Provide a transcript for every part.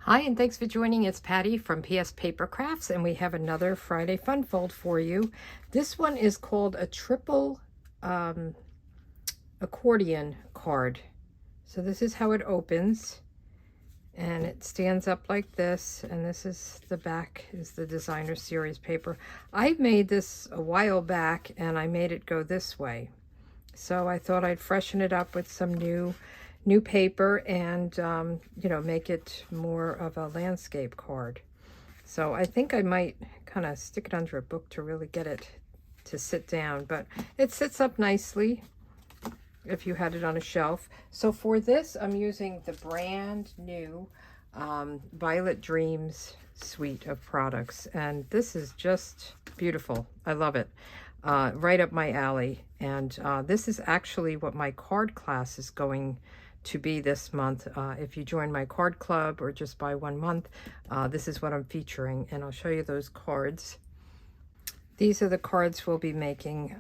Hi, and thanks for joining. It's Patty from pspapercrafts, and we have another Friday Fun Fold for you. This one is called a triple accordion card. So this is how it opens, and it stands up like this, and this is the back, is the designer series paper. I made this a while back, and I made it go this way. So I thought I'd freshen it up with some new paper and, make it more of a landscape card. So I think I might kind of stick it under a book to really get it to sit down, but it sits up nicely if you had it on a shelf. So for this, I'm using the brand new Violet Dreams suite of products, and this is just beautiful. I love it. Right up my alley. And this is actually what my card class is going to be this month. If you join my card club or just buy 1 month, this is what I'm featuring, and I'll show you those cards. These are the cards we'll be making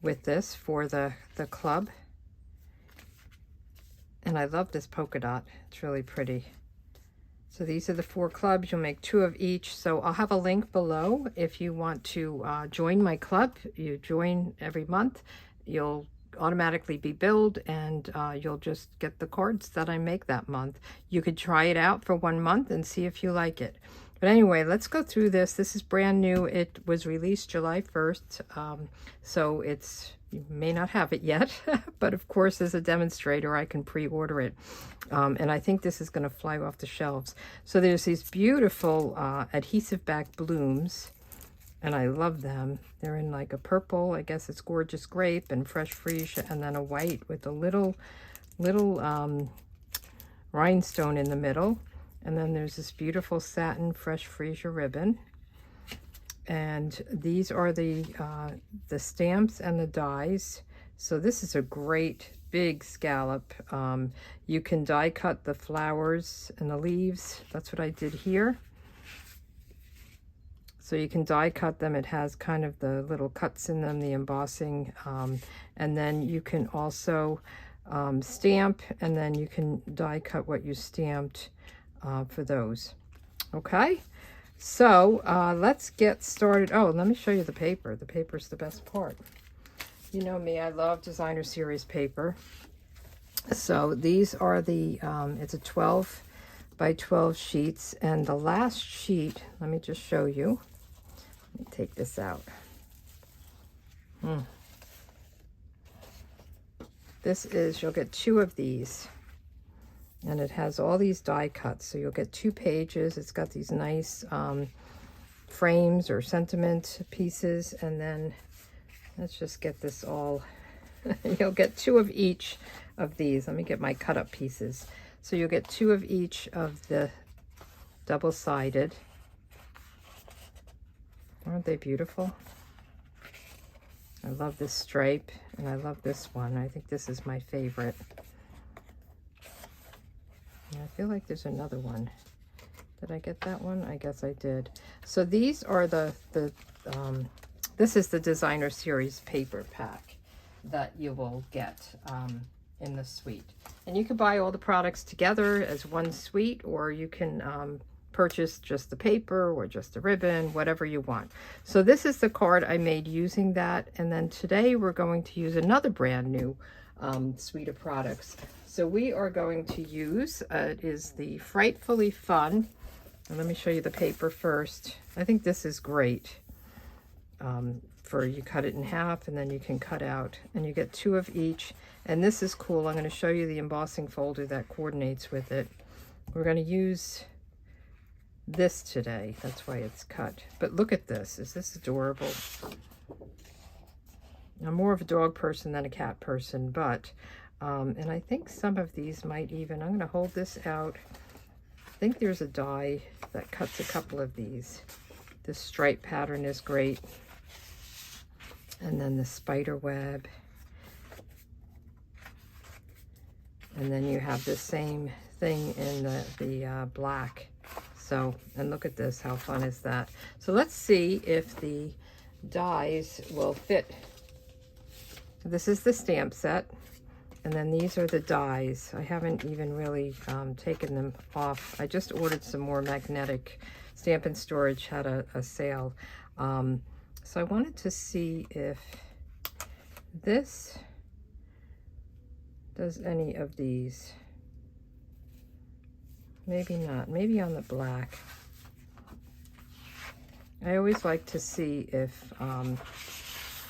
with this for the club. And I love this polka dot. It's really pretty. So these are the 4 clubs. You'll make 2 of each. So I'll have a link below if you want to join my club. You join every month. You'll automatically be billed, and you'll just get the cards that I make that month. You could try it out for 1 month and see if you like it. But anyway, let's go through this. This is brand new. It was released July 1st. So you may not have it yet, but of course, as a demonstrator, I can pre-order it. And I think this is going to fly off the shelves. So there's these beautiful adhesive back blooms, and I love them. They're in like a purple, I guess it's gorgeous grape and fresh freesia, and then a white with a little rhinestone in the middle. And then there's this beautiful satin fresh freesia ribbon. And these are the stamps and the dies. So this is a great big scallop. You can die cut the flowers and the leaves. That's what I did here. So you can die cut them. It has kind of the little cuts in them, the embossing. And then you can also stamp, and then you can die cut what you stamped for those. Okay. So let's get started. Oh, let me show you the paper. The paper's the best part. You know me, I love designer series paper. So these are the, it's a 12 by 12 sheets. And the last sheet, let me just show you. Let me take this out. This is, you'll get 2 of these. And it has all these die cuts, so you'll get 2 pages. It's got these nice frames or sentiment pieces, and then let's just get this all. You'll get 2 of each of these. Let me get my cut up pieces. So you'll get 2 of each of the double-sided. Aren't they beautiful? I love this stripe, and I love this one. I think this is my favorite. I feel like there's another one. Did I get that one? I guess I did. So these are this is the designer series paper pack that you will get in the suite. And you can buy all the products together as one suite, or you can purchase just the paper or just the ribbon, whatever you want. So this is the card I made using that. And then today we're going to use another brand new suite of products. So we are going to use, it is the Frightfully Fun. And let me show you the paper first. I think this is great. You cut it in half, and then you can cut out, and you get 2 of each. And this is cool. I'm going to show you the embossing folder that coordinates with it. We're going to use this today. That's why it's cut. But look at this. Is this adorable? I'm more of a dog person than a cat person, but and I think some of these might even, I'm going to hold this out. I think there's a die that cuts a couple of these. This stripe pattern is great. And then the spider web. And then you have the same thing in the black. So, and look at this, how fun is that? So let's see if the dies will fit. This is the stamp set. And then these are the dies. I haven't even really taken them off. I just ordered some more magnetic. Stampin' Storage had a sale. So I wanted to see if this does any of these. Maybe not. Maybe on the black. I always like to see if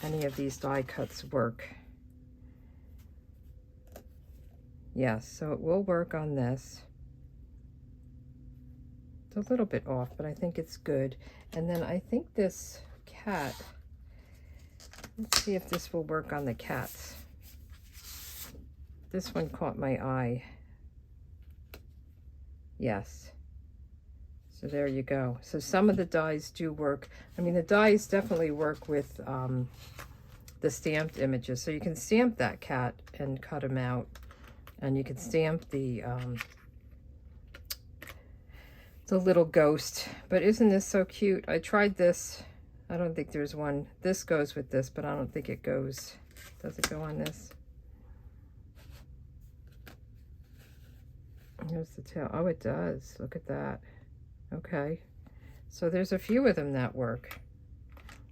any of these die cuts work. Yes, so it will work on this. It's a little bit off, but I think it's good. And then I think this cat, let's see if this will work on the cats. This one caught my eye. Yes. So there you go. So some of the dies do work. I mean, the dies definitely work with the stamped images. So you can stamp that cat and cut him out. And you can stamp the little ghost. But isn't this so cute? I tried this. I don't think there's one. This goes with this, but I don't think it goes. Does it go on this? Here's the tail. Oh, it does. Look at that. Okay. So there's a few of them that work.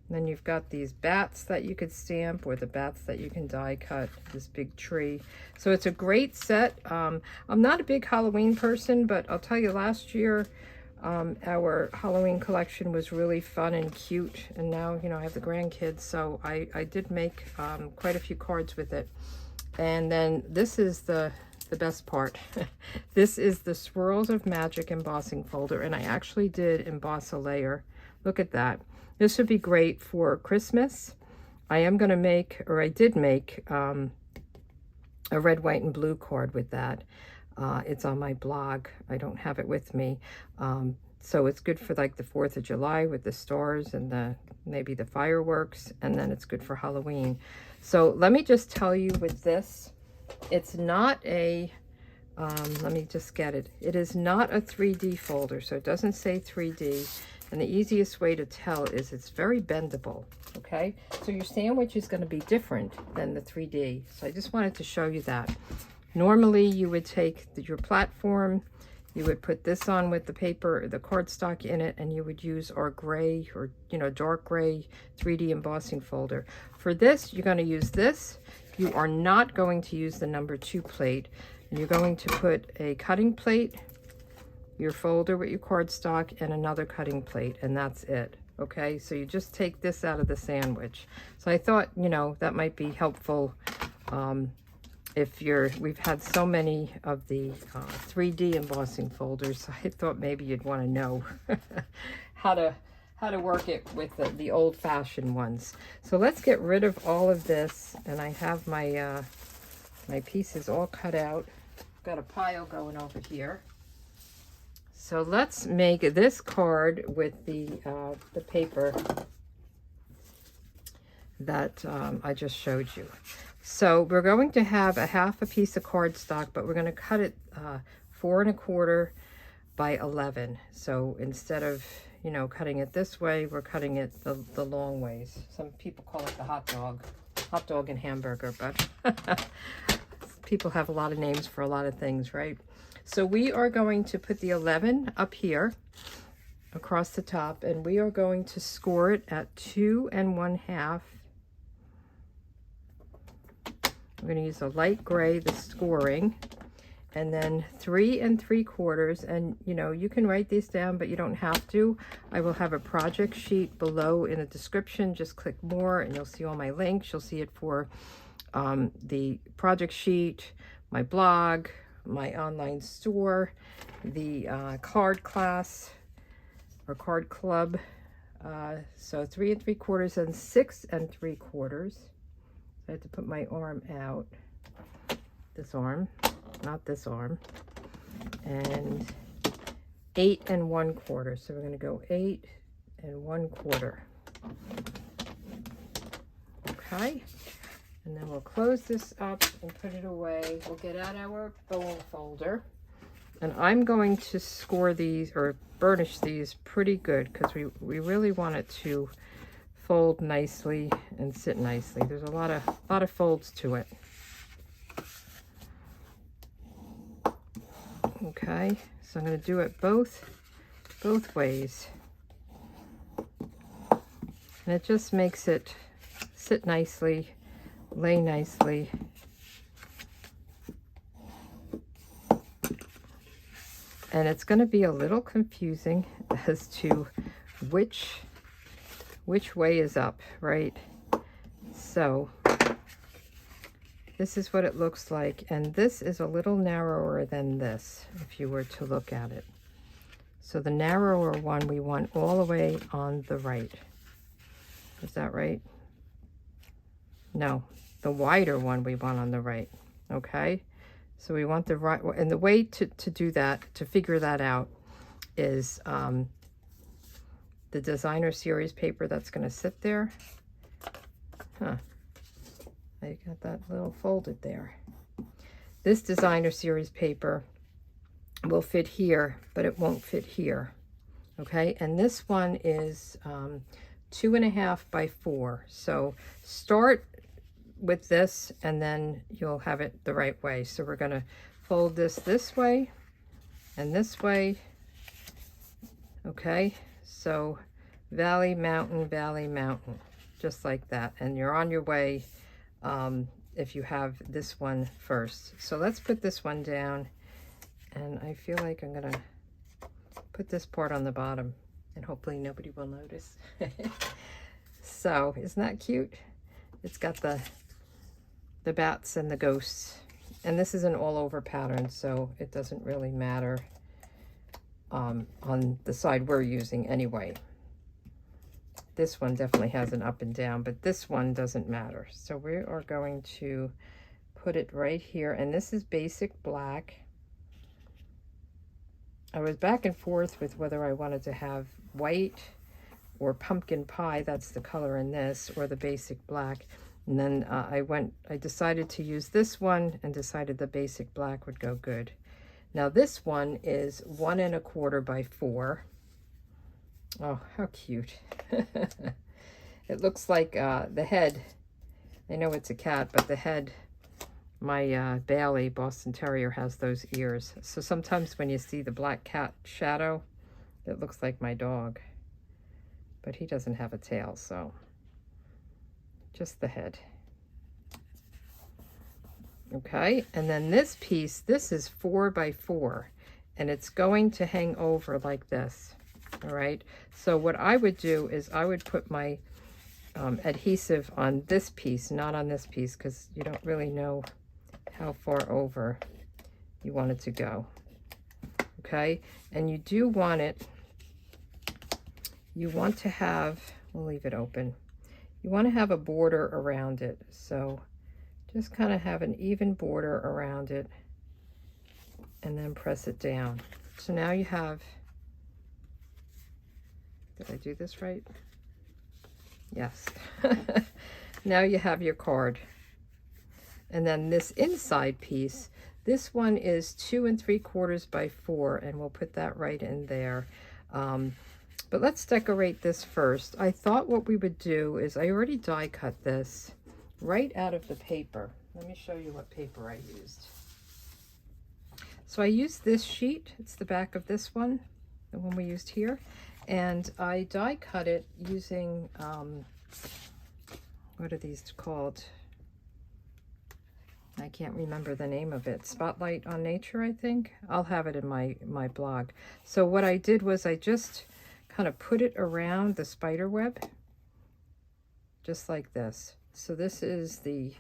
And then you've got these bats that you could stamp, or the bats that you can die cut, this big tree. So it's a great set. I'm not a big Halloween person, but I'll tell you, last year our Halloween collection was really fun and cute. And now, you know, I have the grandkids, so I did make quite a few cards with it. And then this is the best part. This is the Swirls of Magic embossing folder, and I actually did emboss a layer. Look at that. This would be great for Christmas. I am going to make, or I did make, a red, white, and blue card with that. It's on my blog. I don't have it with me. So it's good for like the 4th of July with the stars and maybe the fireworks, and then it's good for Halloween. So let me just tell you with this, it's not a, let me just get it. It is not a 3D folder, so it doesn't say 3D. And the easiest way to tell is it's very bendable, okay? So your sandwich is going to be different than the 3D. So I just wanted to show you that. Normally you would take your platform, you would put this on with the paper, the cardstock in it, and you would use our gray or, you know, dark gray 3D embossing folder. For this, you're going to use this. You are not going to use the number 2 plate. You're going to put a cutting plate, your folder with your cardstock, and another cutting plate, and that's it. Okay, so you just take this out of the sandwich. So I thought, you know, that might be helpful if we've had so many of the 3D embossing folders. So I thought maybe you'd want to know how to work it with the old-fashioned ones. So let's get rid of all of this, and I have my my pieces all cut out. I've got a pile going over here. So let's make this card with the paper that I just showed you. So we're going to have a half a piece of cardstock, but we're going to cut it 4 1/4 by 11. So instead of, you know, cutting it this way, we're cutting it the long ways. Some people call it the hot dog and hamburger, but people have a lot of names for a lot of things, right? So we are going to put the 11 up here across the top, and we are going to score it at 2 1/2. We're going to use a light gray, the scoring, and then 3 3/4. And you know, you can write these down, but you don't have to. I will have a project sheet below in the description. Just click more and you'll see all my links. You'll see it for the project sheet, my blog, my online store, the card class or card club. So 3 3/4 and 6 3/4. I have to put my arm out, this arm, not this arm, and 8 1/4. So we're going to go 8 1/4. Okay, and then we'll close this up and put it away. We'll get out our bone folder, and I'm going to score these or burnish these pretty good because we really want it to fold nicely and sit nicely. There's a lot of folds to it. Okay, so I'm going to do it both ways. And it just makes it sit nicely, lay nicely. And it's going to be a little confusing as to which way is up, right? So this is what it looks like, and this is a little narrower than this if you were to look at it. So the narrower one we want all the way on the right. Is that right? No, the wider one we want on the right. Okay, so we want the right, and the way to do that, to figure that out, is the designer series paper that's going to sit there. Huh. I got that little folded there. This designer series paper will fit here, but it won't fit here. Okay, and this one is 2.5 by 4. So start with this and then you'll have it the right way. So we're going to fold this way and this way. Okay, so valley, mountain, just like that. And you're on your way if you have this one first. So let's put this one down, and I feel like I'm gonna put this part on the bottom and hopefully nobody will notice. So isn't that cute? It's got the bats and the ghosts, and this is an all over pattern, so it doesn't really matter on the side we're using anyway. This one definitely has an up and down, but this one doesn't matter. So we are going to put it right here, and this is basic black. I was back and forth with whether I wanted to have white or pumpkin pie, that's the color in this, or the basic black. And then I decided to use this one and decided the basic black would go good. Now this one is 1 1/4 by 4. Oh, how cute. It looks like the head, I know it's a cat, but the head, my Bailey Boston Terrier, has those ears. So sometimes when you see the black cat shadow, it looks like my dog. But he doesn't have a tail, so just the head. Okay, and then this piece, this is 4 by 4, and it's going to hang over like this. All right, so what I would do is I would put my adhesive on this piece, not on this piece, because you don't really know how far over you want it to go. Okay, and you do want it, you want to have, we'll leave it open, you want to have a border around it. So just kind of have an even border around it and then press it down. So now you have, did I do this right? Yes. Now you have your card. And then this inside piece, this one is 2 3/4 by 4, and we'll put that right in there. But let's decorate this first. I thought what we would do is, I already die cut this right out of the paper. Let me show you what paper I used. So I used this sheet. It's the back of this one, the one we used here. And I die cut it using, what are these called? I can't remember the name of it. Spotlight on Nature, I think. I'll have it in my blog. So what I did was I just kind of put it around the spider web, just like this. So this is the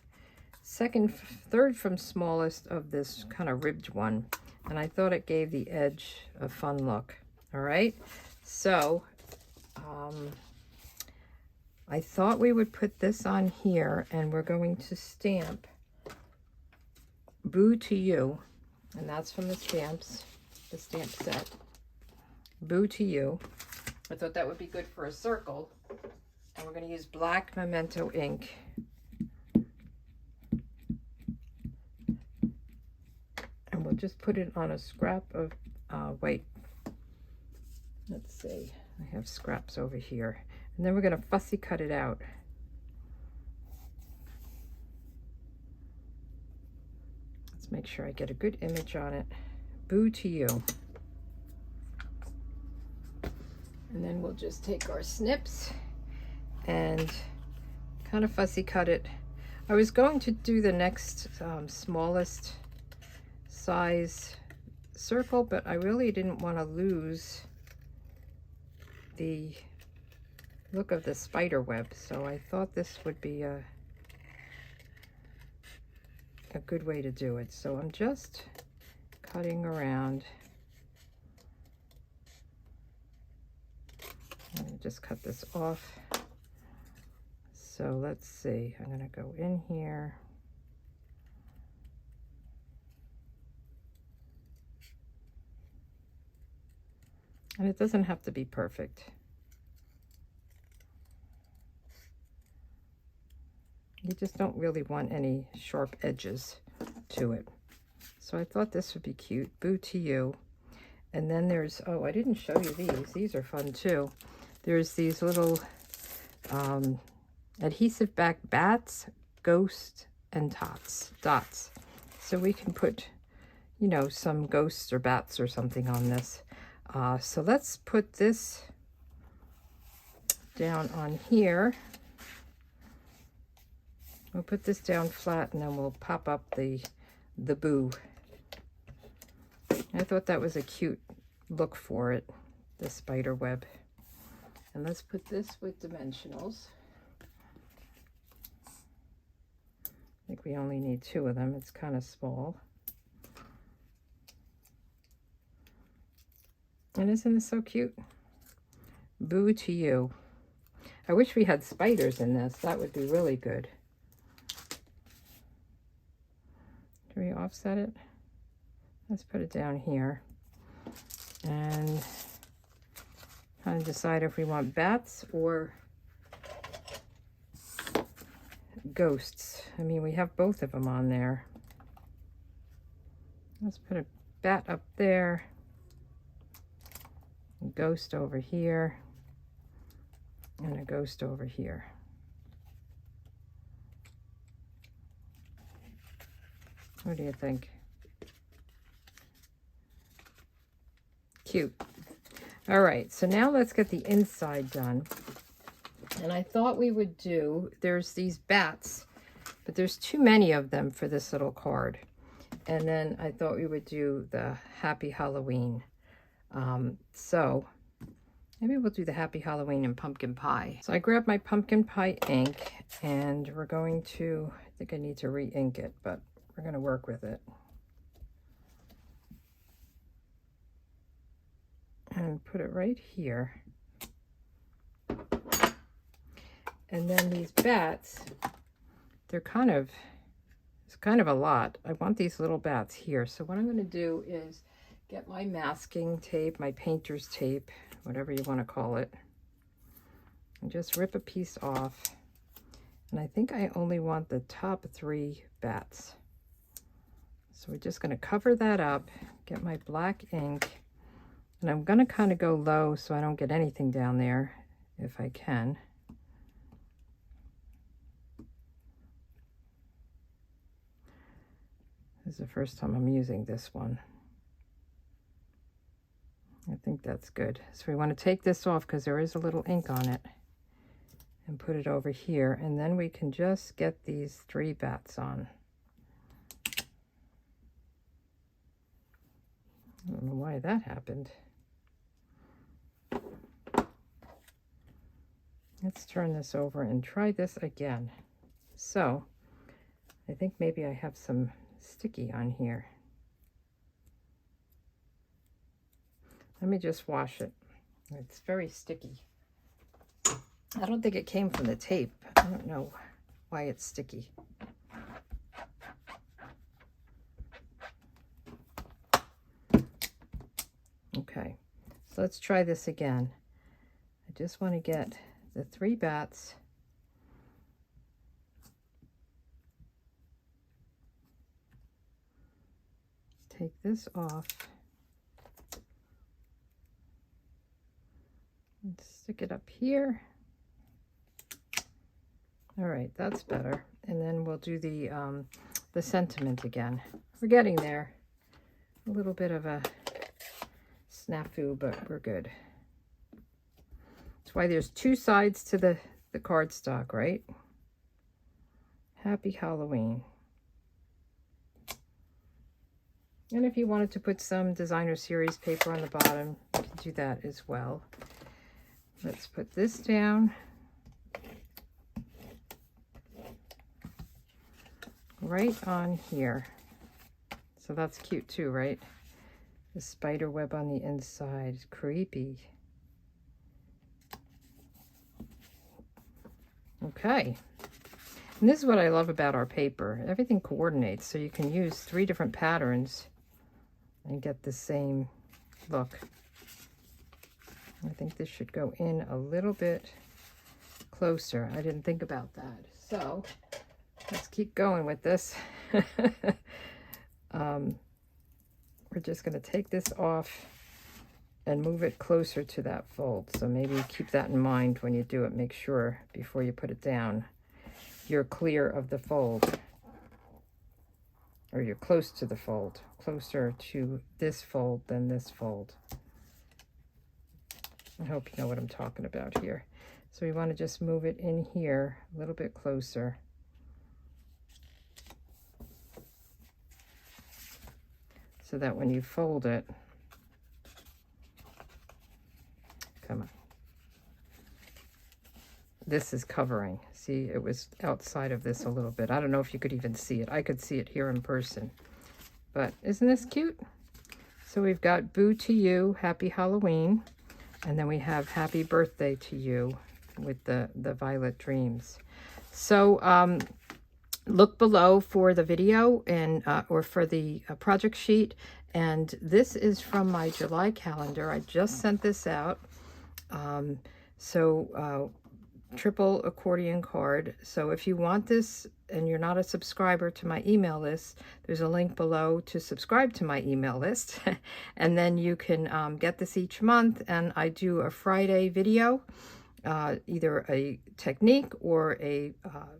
third from smallest of this kind of ribbed one. And I thought it gave the edge a fun look. All right. So I thought we would put this on here, and we're going to stamp Boo to You, and that's from the stamps, the stamp set. Boo to You. I thought that would be good for a circle, and we're going to use black Memento ink. And we'll just put it on a scrap of white. Let's see, I have scraps over here. And then we're going to fussy cut it out. Let's make sure I get a good image on it. Boo to you. And then we'll just take our snips and kind of fussy cut it. I was going to do the next smallest size circle, but I really didn't want to lose the look of the spider web, so I thought this would be a good way to do it. So I'm just cutting around. Let me just cut this off. So let's see, I'm going to go in here. And it doesn't have to be perfect. You just don't really want any sharp edges to it. So I thought this would be cute. Boo to you. And then there's, oh, I didn't show you these. These are fun too. There's these little adhesive back bats, ghosts, and dots. So we can put, you know, some ghosts or bats or something on this. So let's put this down on here. We'll put this down flat and then we'll pop up the boo. I thought that was a cute look for it, the spider web. And let's put this with dimensionals. I think we only need 2 of them. It's kind of small. And isn't this so cute? Boo to you. I wish we had spiders in this. That would be really good. Can we offset it? Let's put it down here. And kind of decide if we want bats or ghosts. I mean, we have both of them on there. Let's put a bat up there. A ghost over here. And a ghost over here. What do you think? Cute. All right, so now let's get the inside done. And I thought we would do, there's these bats, but there's too many of them for this little card. And then I thought we would do the Happy Halloween. So maybe we'll do the Happy Halloween and pumpkin pie. So I grabbed my pumpkin pie ink and we're going to, I think I need to re-ink it, but we're going to work with it. And put it right here. And then these bats, they're kind of, it's kind of a lot. I want these little bats here. So what I'm going to do is get my masking tape, my painter's tape, whatever you want to call it, and just rip a piece off. And I think I only want the top 3 bats. So we're just going to cover that up, get my black ink, and I'm going to kind of go low so I don't get anything down there if I can. This is the first time I'm using this one. I think that's good. So we want to take this off because there is a little ink on it and put it over here. And then we can just get these 3 bats on. I don't know why that happened. Let's turn this over and try this again. So I think maybe I have some sticky on here. Let me just wash it. It's very sticky. I don't think it came from the tape. I don't know why it's sticky. Okay, so let's try this again. I just want to get the 3 bats. Take this off. And stick it up here. All right, that's better. And then we'll do the sentiment again. We're getting there. A little bit of a snafu, but we're good. That's why there's two sides to the cardstock, right? Happy Halloween. And if you wanted to put some designer series paper on the bottom, you can do that as well. Let's put this down. Right on here. So that's cute too, right? The spider web on the inside is creepy. Okay. And this is what I love about our paper. Everything coordinates, so you can use 3 different patterns and get the same look. I think this should go in a little bit closer. I didn't think about that. So let's keep going with this. We're just going to take this off and move it closer to that fold. So maybe keep that in mind when you do it. Make sure before you put it down, you're clear of the fold. Or you're close to the fold. Closer to this fold than this fold. I hope you know what I'm talking about here. So we want to just move it in here a little bit closer. So that when you fold it, come on. This is covering. See, it was outside of this a little bit. I don't know if you could even see it. I could see it here in person. But isn't this cute? So we've got Boo to You, Happy Halloween. And then we have Happy Birthday to You with the Violet Dreams. So look below for the video and or for the project sheet. And this is from my July calendar. I just sent this out. Triple accordion card. So if you want this and you're not a subscriber to my email list, there's a link below to subscribe to my email list. And then you can get this each month. And I do a Friday video, either a technique or a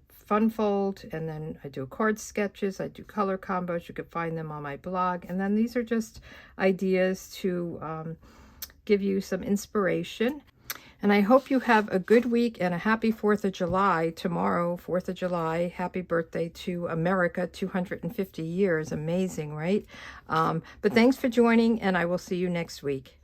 fun fold. And then I do card sketches. I do color combos. You can find them on my blog. And then these are just ideas to give you some inspiration. And I hope you have a good week and a happy 4th of July tomorrow, 4th of July. Happy birthday to America, 250 years. Amazing, right? But thanks for joining, and I will see you next week.